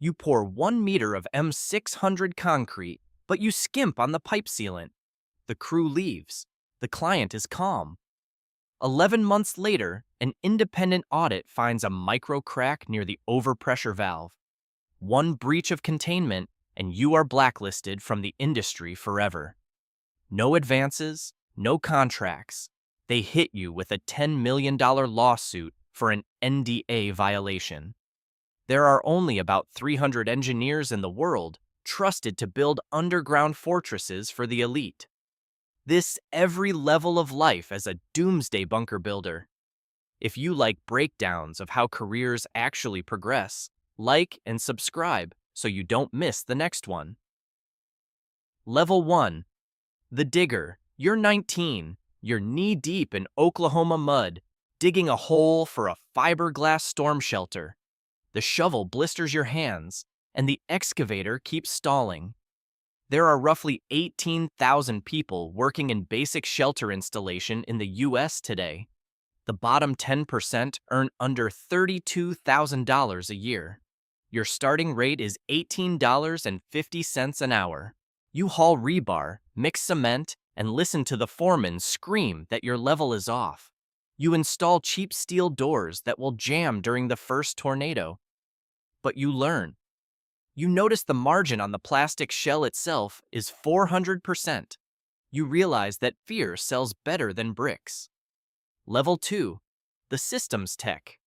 You pour 1 meter of M600 concrete, but you skimp on the pipe sealant. The crew leaves. The client is calm. 11 months later, an independent audit finds a micro crack near the overpressure valve. One breach of containment, and you are blacklisted from the industry forever. No advances, no contracts. They hit you with a $10 million lawsuit for an NDA violation. There are only about 300 engineers in the world trusted to build underground fortresses for the elite. This every level of life as a doomsday bunker builder. If you like breakdowns of how careers actually progress, like and subscribe so you don't miss the next one. Level 1. The Digger. You're 19. You're knee-deep in Oklahoma mud, digging a hole for a fiberglass storm shelter. The shovel blisters your hands, and the excavator keeps stalling. There are roughly 18,000 people working in basic shelter installation in the U.S. today. The bottom 10% earn under $32,000 a year. Your starting rate is $18.50 an hour. You haul rebar, mix cement, and listen to the foreman scream that your level is off. You install cheap steel doors that will jam during the first tornado. But you learn. You notice the margin on the plastic shell itself is 400%. You realize that fear sells better than bricks. Level 2. The Systems Tech.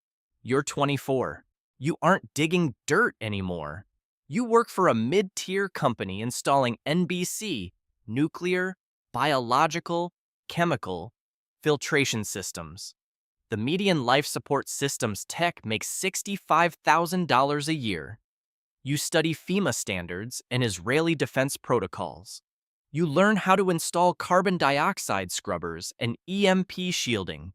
You're 24. You aren't digging dirt anymore. You work for a mid-tier company installing NBC, nuclear, biological, chemical, filtration systems. The median life support systems tech makes $65,000 a year. You study FEMA standards and Israeli defense protocols. You learn how to install carbon dioxide scrubbers and EMP shielding.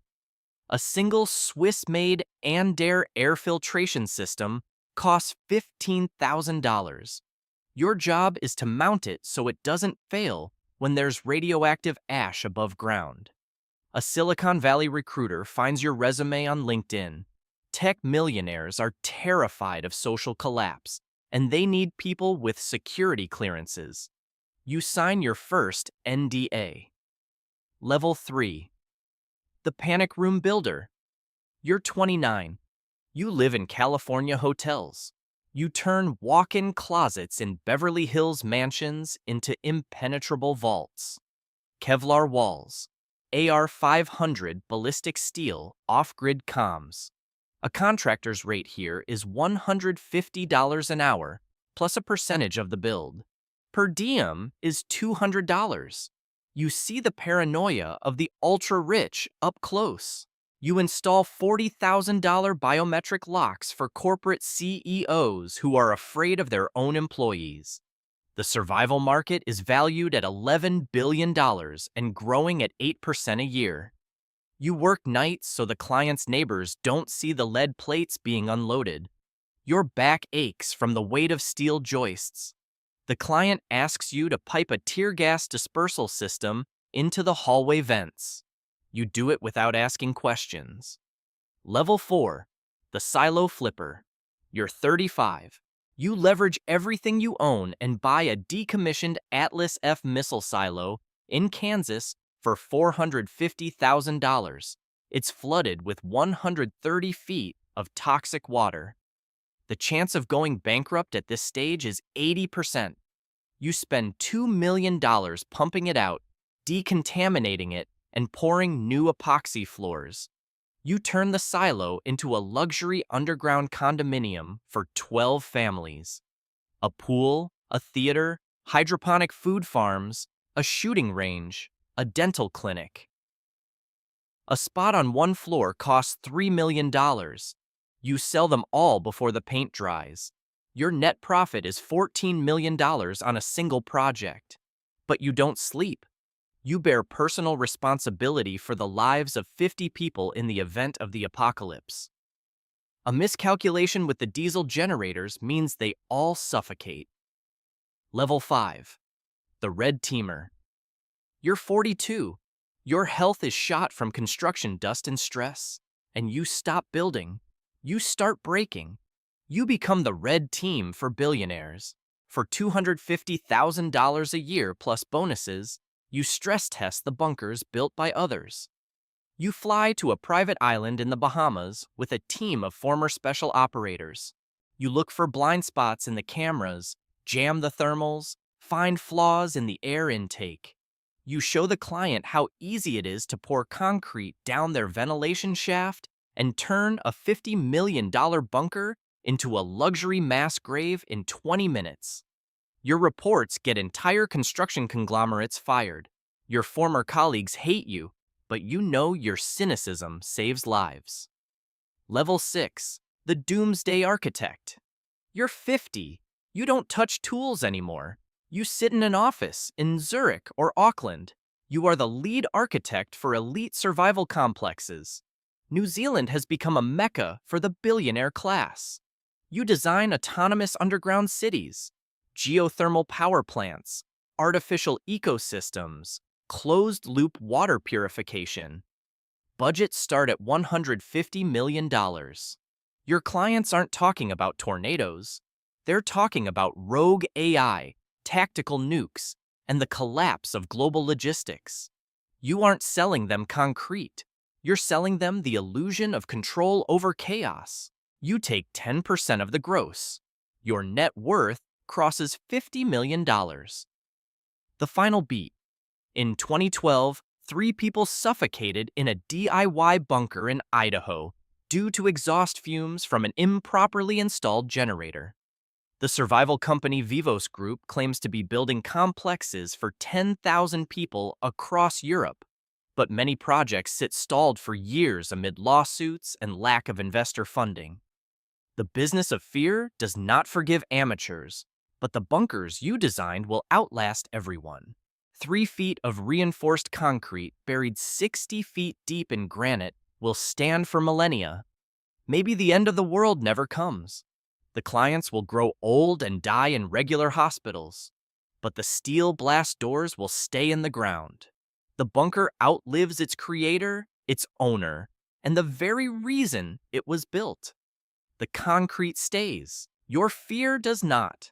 A single Swiss-made Andair air filtration system costs $15,000. Your job is to mount it so it doesn't fail when there's radioactive ash above ground. A Silicon Valley recruiter finds your resume on LinkedIn. Tech millionaires are terrified of social collapse, and they need people with security clearances. You sign your first NDA. Level 3. The Panic Room Builder. You're 29. You live in California hotels. You turn walk-in closets in Beverly Hills mansions into impenetrable vaults. Kevlar walls. AR-500 ballistic steel off-grid comms. A contractor's rate here is $150 an hour, plus a percentage of the build. Per diem is $200. You see the paranoia of the ultra-rich up close. You install $40,000 biometric locks for corporate CEOs who are afraid of their own employees. The survival market is valued at $11 billion and growing at 8% a year. You work nights so the client's neighbors don't see the lead plates being unloaded. Your back aches from the weight of steel joists. The client asks you to pipe a tear gas dispersal system into the hallway vents. You do it without asking questions. Level 4. The Silo Flipper. You're 35. You leverage everything you own and buy a decommissioned Atlas F missile silo in Kansas for $450,000. It's flooded with 130 feet of toxic water. The chance of going bankrupt at this stage is 80%. You spend $2 million pumping it out, decontaminating it, and pouring new epoxy floors. You turn the silo into a luxury underground condominium for 12 families. A pool, a theater, hydroponic food farms, a shooting range, a dental clinic. A spot on one floor costs $3 million. You sell them all before the paint dries. Your net profit is $14 million on a single project. But you don't sleep. You bear personal responsibility for the lives of 50 people in the event of the apocalypse. A miscalculation with the diesel generators means they all suffocate. Level 5. The Red Teamer. You're 42. Your health is shot from construction dust and stress, and you stop building. You start breaking. You become the red team for billionaires. For $250,000 a year plus bonuses, you stress test the bunkers built by others. You fly to a private island in the Bahamas with a team of former special operators. You look for blind spots in the cameras, jam the thermals, find flaws in the air intake. You show the client how easy it is to pour concrete down their ventilation shaft and turn a $50 million bunker into a luxury mass grave in 20 minutes. Your reports get entire construction conglomerates fired. Your former colleagues hate you, but you know your cynicism saves lives. Level 6. The Doomsday Architect. You're 50. You don't touch tools anymore. You sit in an office in Zurich or Auckland. You are the lead architect for elite survival complexes. New Zealand has become a mecca for the billionaire class. You design autonomous underground cities, geothermal power plants, artificial ecosystems, closed-loop water purification. Budgets start at $150 million. Your clients aren't talking about tornadoes. They're talking about rogue AI, tactical nukes, and the collapse of global logistics. You aren't selling them concrete. You're selling them the illusion of control over chaos. You take 10% of the gross. Your net worth crosses $50 million. The final beat. In 2012, 3 people suffocated in a DIY bunker in Idaho due to exhaust fumes from an improperly installed generator. The survival company Vivos Group claims to be building complexes for 10,000 people across Europe, but many projects sit stalled for years amid lawsuits and lack of investor funding. The business of fear does not forgive amateurs, but the bunkers you designed will outlast everyone. 3 feet of reinforced concrete buried 60 feet deep in granite will stand for millennia. Maybe the end of the world never comes. The clients will grow old and die in regular hospitals, but the steel blast doors will stay in the ground. The bunker outlives its creator, its owner, and the very reason it was built. The concrete stays. Your fear does not.